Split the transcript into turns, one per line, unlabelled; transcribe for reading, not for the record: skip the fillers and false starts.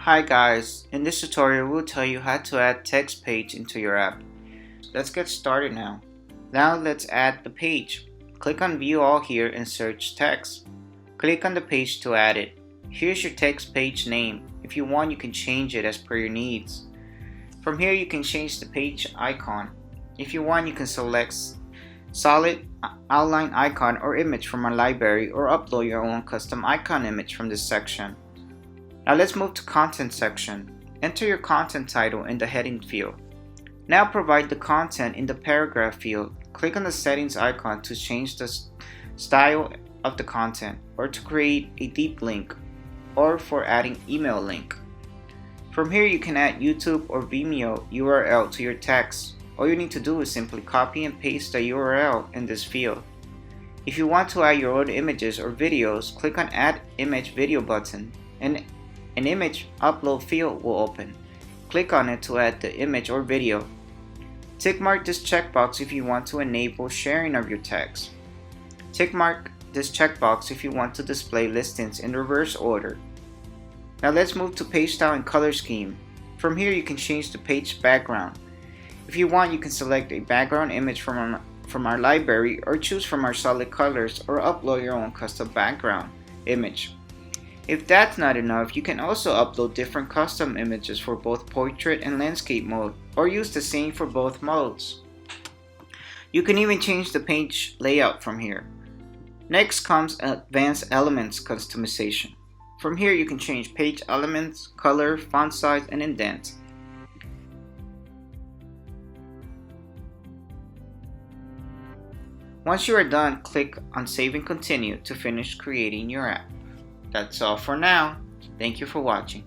Hi guys, in this tutorial we'll tell you how to add text page into your app. Let's get started now. Now let's add the page. Click on view all here and search text. Click on the page to add it. Here's your text page name. If you want you can change it as per your needs. From here you can change the page icon. If you want you can select solid outline icon or image from our library or upload your own custom icon image from this section. Now let's move to content section. Enter your content title in the heading field. Now provide the content in the paragraph field. Click on the settings icon to change the style of the content or to create a deep link or for adding email link. From here you can add YouTube or Vimeo URL to your text. All you need to do is simply copy and paste the URL in this field. If you want to add your own images or videos, click on Add Image Video button and an image upload field will open. Click on it to add the image or video. Tick mark this checkbox if you want to enable sharing of your text. Tick mark this checkbox if you want to display listings in reverse order. Now let's move to page style and color scheme. From here you can change the page background. If you want you can select a background image from our library or choose from our solid colors or upload your own custom background image. If that's not enough, you can also upload different custom images for both portrait and landscape mode, or use the same for both modes. You can even change the page layout from here. Next comes Advanced Elements customization. From here you can change page elements, color, font size, and indent. Once you are done, click on Save and Continue to finish creating your app. That's all for now. Thank you for watching.